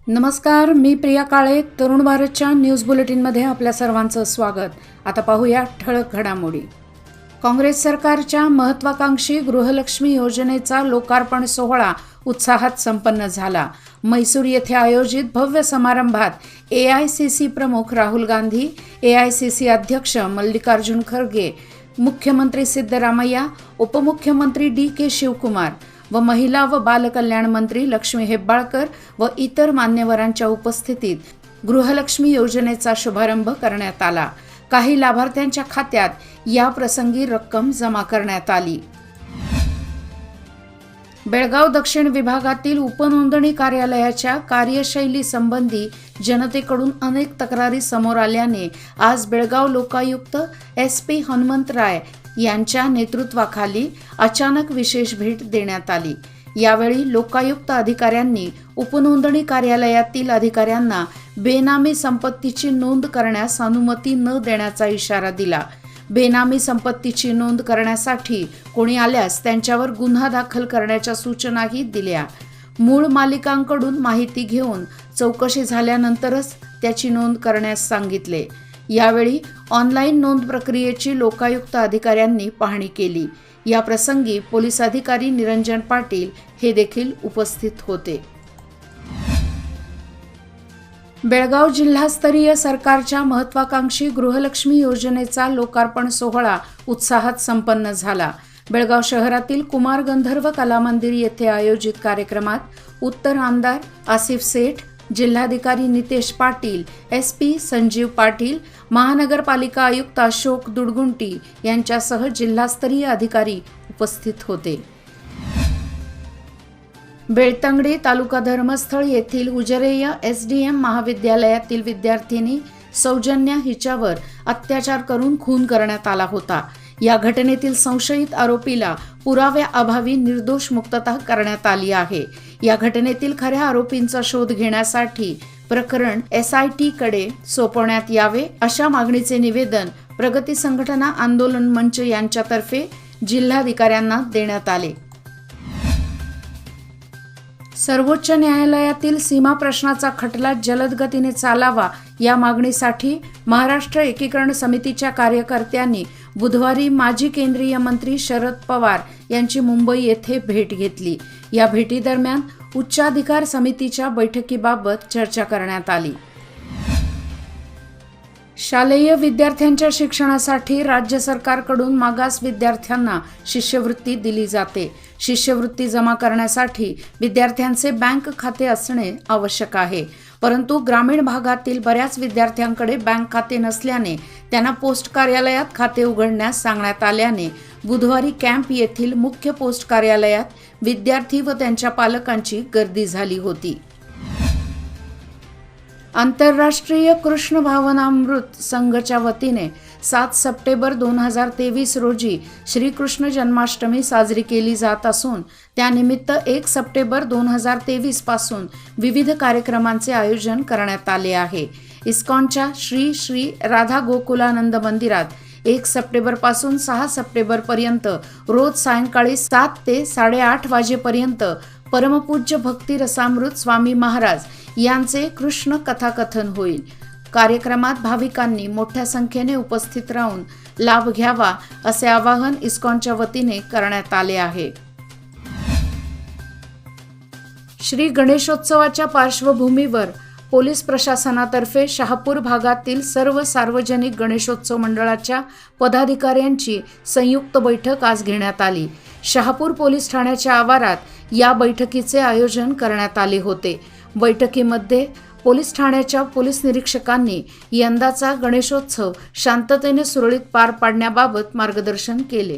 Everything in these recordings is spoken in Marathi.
नमस्कार, मी प्रिया काळे. तरुण भारतच्या न्यूज बुलेटिनमध्ये आपल्या सर्वांचं स्वागत. आता पाहूया ठळक घडामोडी. काँग्रेस सरकारच्या महत्त्वाकांक्षी गृहलक्ष्मी योजनेचा लोकार्पण सोहळा उत्साहात संपन्न झाला. मैसूर येथे आयोजित भव्य समारंभात AICC प्रमुख राहुल गांधी, AICC अध्यक्ष मल्लिकार्जुन खरगे, मुख्यमंत्री सिद्धरामय्या, उपमुख्यमंत्री DK शिवकुमार व महिला व बालकल्याण मंत्री लक्ष्मी हेब्बाळकर व इतर मान्यवरांच्या उपस्थितीत गृहलक्ष्मी योजनेचा शुभारंभ करण्यात आला. काही लाभार्थ्यांच्या खात्यात या प्रसंगी रक्कम जमा करण्यात आली. बेळगाव दक्षिण विभागातील उपनोंदणी कार्यालयाच्या कार्यशैली संबंधी जनतेकडून अनेक तक्रारी समोर आल्याने आज बेळगाव लोकायुक्त SP हनुमंतराय यांच्या नेतृत्वाखाली अचानक विशेष भेट देण्यात आली. यावेळी लोकायुक्त अधिकाऱ्यांनी उपनोंदणी कार्यालयातील अधिकाऱ्यांना बेनामी संपत्तीची नोंद करण्यास अनुमती न देण्याचा इशारा दिला. बेनामी संपत्तीची नोंद करण्यासाठी कोणी आल्यास त्यांच्यावर गुन्हा दाखल करण्याच्या सूचनाही दिल्या. मूळ मालिकांकडून माहिती घेऊन चौकशी झाल्यानंतरच त्याची नोंद करण्यास सांगितले. यावेळी ऑनलाईन नोंद प्रक्रियेची लोकायुक्त अधिकाऱ्यांनी पाहणी केली. या प्रसंगी पोलीस अधिकारी निरंजन पाटील हे देखील उपस्थित होते. बेळगाव जिल्हास्तरीय सरकारच्या महत्त्वाकांक्षी गृहलक्ष्मी योजनेचा लोकार्पण सोहळा उत्साहात संपन्न झाला. बेळगाव शहरातील कुमार गंधर्व कला मंदिर येथे आयोजित कार्यक्रमात उत्तर आमदार आसिफ सेठ, जिल्हाधिकारी नितेश पाटील, SP संजीव पाटील, महानगरपालिका आयुक्त अशोक दुडगुंटी यांच्यासह जिल्हास्तरीय अधिकारी उपस्थित होते. बेळतंगडी तालुका धर्मस्थळ येथील उजरेय SDM महाविद्यालयातील विद्यार्थिनी सौजन्या हिच्यावर अत्याचार करून खून करण्यात आला होता. या घटनेतील संशयित आरोपीला पुराव्याअभावी निर्दोष मुक्तता करण्यात आली आहे. या घटनेतील खऱ्या आरोपींचा शोध घेण्यासाठी प्रकरण SIT कडे सोपवण्यात यावे अशा मागणीचे निवेदन प्रगती संघटना आंदोलन मंच यांच्यातर्फे जिल्हाधिकाऱ्यांना देण्यात आले. सर्वोच्च न्यायालयातील सीमा प्रश्नाचा खटला जलद गतीने चालावा या मागणीसाठी महाराष्ट्र एकीकरण समितीच्या कार्यकर्त्यांनी बुधवारी माजी केंद्रीय मंत्री शरद पवार यांची मुंबई येथे भेट घेतली. या भेटीदरम्यान उच्चाधिकार समितीच्या बैठकीबाबत चर्चा करण्यात आली. शालेय विद्यार्थ्यांच्या शिक्षणासाठी राज्य सरकारकडून मागास विद्यार्थ्यांना शिष्यवृत्ती दिली जाते. शिष्यवृत्ती जमा करण्यासाठी विद्यार्थ्यांचे बँक खाते असणे आवश्यक आहे. परंतु ग्रामीण भागातील बऱ्याच विद्यार्थ्यांकडे बँक खाते नसल्याने त्यांना पोस्ट कार्यालयात खाते उघडण्यास सांगण्यात आल्याने बुधवारी कॅम्प येथील मुख्य पोस्ट कार्यालयात विद्यार्थी व त्यांच्या पालकांची गर्दी झाली होती. आंतरराष्ट्रीय कृष्ण भावनामृत संघच्या वतीने 7 सप्टेंबर 2023 रोजी श्रीकृष्ण जन्माष्टमी साजरी केली जात असून त्यानिमित्त 1 सप्टेंबर 2023 पासून विविध कार्यक्रमांचे आयोजन करण्यात आले आहे. इस्कॉनच्या श्री श्री राधा गोकुलानंद मंदिरात 1 सप्टेंबर पासून 6 सप्टेंबर पर्यंत रोज सायंकाळी 7 ते 8:30 वाजेपर्यंत परमपूज्य भक्ती रसामृत स्वामी महाराज यांचे कृष्ण कथाकथन होईल. कार्यक्रमात भाविकांनी मोठ्या संख्येने उपस्थित राहून लाभ घ्यावा असे आवाहन इस्कॉनच्या वतीने करण्यात आले आहे. श्री गणेशोत्सवाच्या पार्श्वभूमीवर पोलीस प्रशासनातर्फे शहापूर भागातील सर्व सार्वजनिक गणेशोत्सव मंडळाच्या पदाधिकाऱ्यांची संयुक्त बैठक आज घेण्यात आली. शहापूर पोलीस ठाण्याच्या आवारात या बैठकीचे आयोजन करण्यात आले होते. बैठकीमध्ये पोलीस ठाण्याच्या पोलीस निरीक्षकांनी यंदाचा गणेशोत्सव शांततेने सुरळीत पार पाडण्याबाबत मार्गदर्शन केले.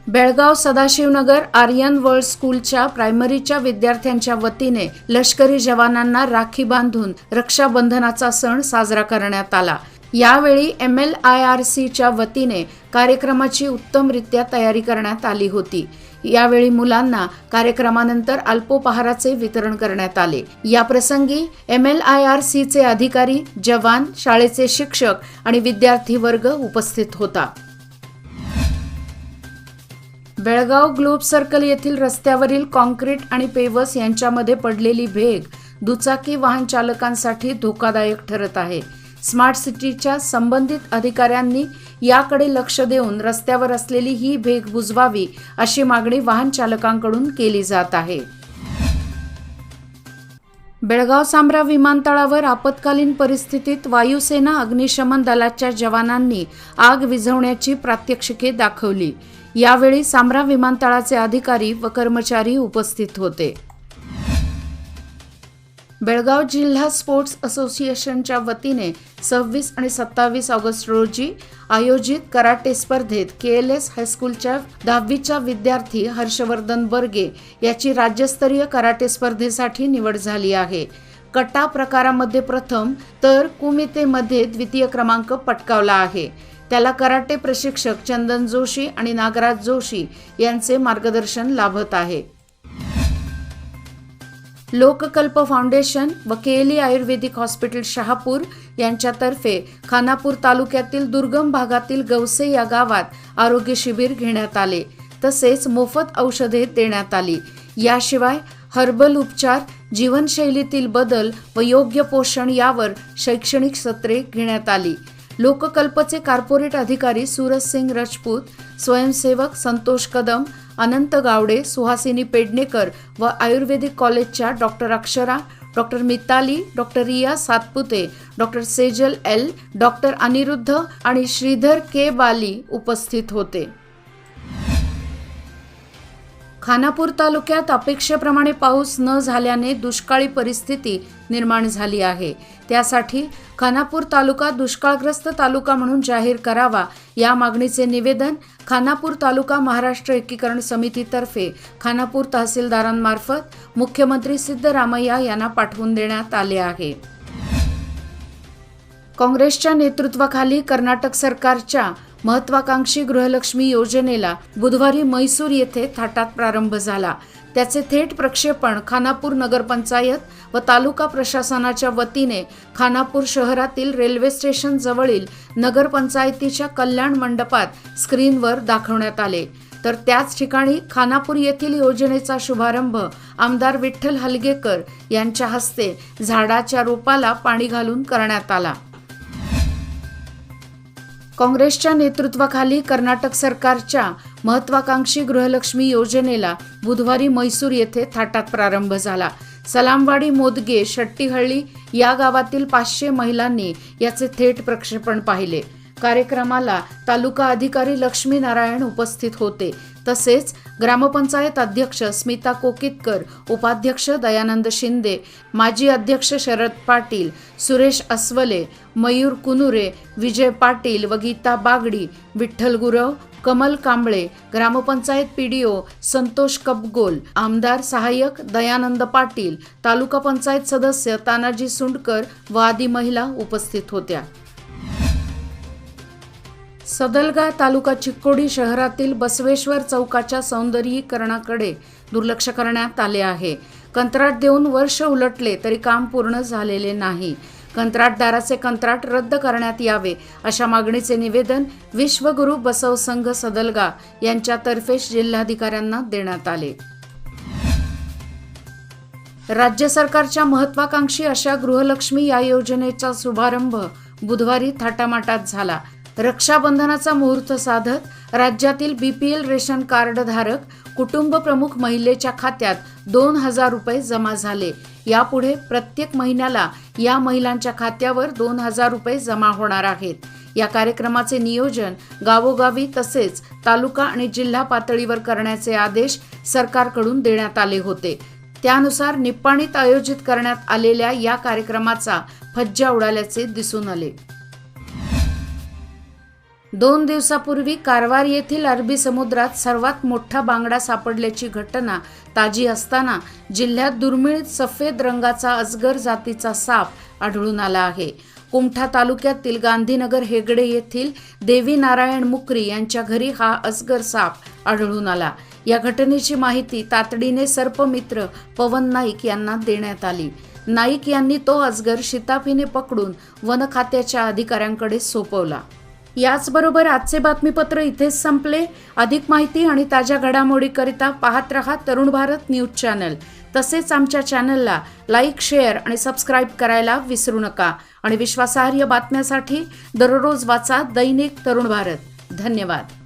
बेळगाव सदाशिवनगर आर्यन वर्ल्ड स्कूलच्या प्रायमरीच्या विद्यार्थ्यांच्या वतीने लष्करी जवानांना राखी बांधून रक्षाबंधनाचा सण साजरा करण्यात आला. यावेळी MLIRCच्या वतीने कार्यक्रमाची उत्तमरित्या तयारी करण्यात आली होती. यावेळी मुलांना कार्यक्रमानंतर अल्पोपहाराचे वितरण करण्यात आले. या प्रसंगी MLIRCचे अधिकारी, जवान, शाळेचे शिक्षक आणि विद्यार्थी वर्ग उपस्थित होता. बेळगाव ग्लोब सर्कल येथील रस्त्यावरील कॉन्क्रीट आणि पेवर्स यांच्यामध्ये पडलेली भेग दुचाकी वाहन चालकांसाठी धोकादायक ठरत आहे. स्मार्ट सिटीच्या संबंधित अधिकाऱ्यांनी याकडे लक्ष देऊन रस्त्यावर असलेली ही भेग बुजवावी अशी मागणी वाहन चालकांकडून केली जात आहे. बेळगाव सांब्रा विमानतळावर आपत्कालीन परिस्थितीत वायुसेना अग्निशमन दलाच्या जवानांनी आग विझवण्याची प्रात्यक्षिके दाखवली. यावेळी सांब्रा विमानतळाचे अधिकारी व कर्मचारी उपस्थित होते. बेळगाव जिल्हा स्पोर्ट्स असोसिएशनच्या वतीने 26 आणि 27 ऑगस्ट रोजी आयोजित कराटे स्पर्धेत KLS हायस्कूलच्या 10वीचा विद्यार्थी हर्षवर्धन बर्गे याची राज्यस्तरीय कराटे स्पर्धेसाठी निवड झाली आहे. कटा प्रकारामध्ये प्रथम तर कुमितेमध्ये द्वितीय क्रमांक पटकावला आहे. त्याला कराटे प्रशिक्षक चंदन जोशी आणि नागराज जोशी यांचे मार्गदर्शन लाभत आहे. लोककल्प फाउंडेशन व KLE आयुर्वेदिक हॉस्पिटल शहापूर यांच्यातर्फे खानापूर तालुक्यातील दुर्गम भागातील गवसे या गावात आरोग्य शिबिर घेण्यात आले. तसेच मोफत औषधे देण्यात आली. याशिवाय हर्बल उपचार, जीवनशैलीतील बदल व योग्य पोषण यावर शैक्षणिक सत्रे घेण्यात आली. लोककल्पचे कॉर्पोरेट अधिकारी सूरज सिंग राजपूत, स्वयंसेवक संतोष कदम, अनंत गावडे, सुहासिनी पेडणेकर व आयुर्वेदिक कॉलेजच्या doctor Akshara, doctor Mitali, doctor Riya Satpute, doctor Sejal L, doctor Aniruddha आणि श्रीधर के बाली उपस्थित होते. खानापूर तालुक्यात अपेक्षेप्रमाणे पाऊस न झाल्याने दुष्काळी परिस्थिती निर्माण झाली आहे. त्यासाठी खानापूर तालुका दुष्काळग्रस्त तालुका म्हणून जाहीर करावा या मागणीचे निवेदन खानापूर तालुका महाराष्ट्र एकीकरण समितीतर्फे खानापूर तहसीलदारांमार्फत मुख्यमंत्री सिद्धरामय्या यांना पाठवून देण्यात आले आहे. काँग्रेसच्या नेतृत्वाखाली कर्नाटक सरकारच्या महत्वाकांक्षी गृहलक्ष्मी योजनेला बुधवारी मैसूर येथे थाटात प्रारंभ झाला. त्याचे थेट प्रक्षेपण खानापूर नगरपंचायत व तालुका प्रशासनाच्या वतीने खानापूर शहरातील रेल्वे स्टेशन जवळील नगरपंचायतीच्या कल्याण मंडपात स्क्रीनवर दाखवण्यात आले. तर त्याच ठिकाणी खानापूर येथील योजनेचा शुभारंभ आमदार विठ्ठल हलगेकर यांच्या हस्ते झाडाच्या रोपाला पाणी घालून करण्यात आला. काँग्रेसच्या नेतृत्वाखाली कर्नाटक सरकारच्या महत्वाकांक्षी गृहलक्ष्मी योजनेला बुधवारी मैसूर येथे थाटात प्रारंभ झाला. सलामवाडी, मोदगे, शट्टीहळ्ळी या गावातील 500 महिलांनी याचे थेट प्रक्षेपण पाहिले. कार्यक्रमाला तालुका अधिकारी लक्ष्मीनारायण उपस्थित होते. तसेच ग्रामपंचायत अध्यक्ष स्मिता कोकितकर, उपाध्यक्ष दयानंद शिंदे, माजी अध्यक्ष शरद पाटील, सुरेश अस्वले, मयूर कुनुरे, विजय पाटील व गीता बागडी, विठ्ठल गुरव, कमल कांबळे, ग्रामपंचायत PDO संतोष कपगोल, आमदार सहाय्यक दयानंद पाटील, तालुका पंचायत सदस्य तानाजी सुंडकर व आदी महिला उपस्थित होत्या. सदलगा तालुका चिक्कोडी शहरातील बसवेश्वर चौकाच्या सौंदर्यीकरणाकडे दुर्लक्ष करण्यात आले आहे. कंत्राट देऊन वर्ष उलटले तरी काम पूर्ण झालेले नाही. कंत्राटदाराचे कंत्राट रद्द करण्यात यावे अशा मागणीचे निवेदन विश्वगुरु बसव संघ सदलगा यांच्यातर्फे जिल्हाधिकाऱ्यांना देण्यात आले. राज्य सरकारच्या महत्वाकांक्षी अशा गृहलक्ष्मी या योजनेचा शुभारंभ बुधवारी थाटामाटात झाला. रक्षाबंधनाचा मुहूर्त साधत राज्यातील BPL रेशन कार्ड धारक कुटुंब प्रमुख महिलेच्या खात्यात 2,000 रुपये जमा झाले. यापुढे प्रत्येक महिन्याला या महिलांच्या खात्यावर 2,000 रुपये जमा होणार आहेत. या कार्यक्रमाचे नियोजन गावोगावी तसेच तालुका आणि जिल्हा पातळीवर करण्याचे आदेश सरकारकडून देण्यात आले होते. त्यानुसार निप्पाणीत आयोजित करण्यात आलेल्या या कार्यक्रमाचा फज्जा उडाल्याचे दिसून आले. 2 दिवसापूर्वी कारवार येथील अरबी समुद्रात सर्वात मोठा बांगडा सापडल्याची घटना ताजी असताना जिल्ह्यात दुर्मिळ सफेद रंगाचा अजगर जातीचा साप आढळून आला आहे. कुमठा तालुक्यातील गांधीनगर हेगडे येथील देवी नारायण मुकरी यांच्या घरी हा अजगर साप आढळून आला. या घटनेची माहिती तातडीने सर्पमित्र पवन नाईक यांना देण्यात आली. नाईक यांनी तो अजगर शिताफीने पकडून वन खात्याच्या अधिकाऱ्यांकडे सोपवला. याचबरोबर आजचे बातमीपत्र इथेच संपले. अधिक माहिती आणि ताज्या घडामोडीकरिता पाहत रहा तरुण भारत न्यूज चॅनल. तसेच आमच्या चॅनलला लाईक, शेअर आणि सबस्क्राईब करायला विसरू नका. आणि विश्वासार्ह बातम्यासाठी दररोज वाचा दैनिक तरुण भारत. धन्यवाद.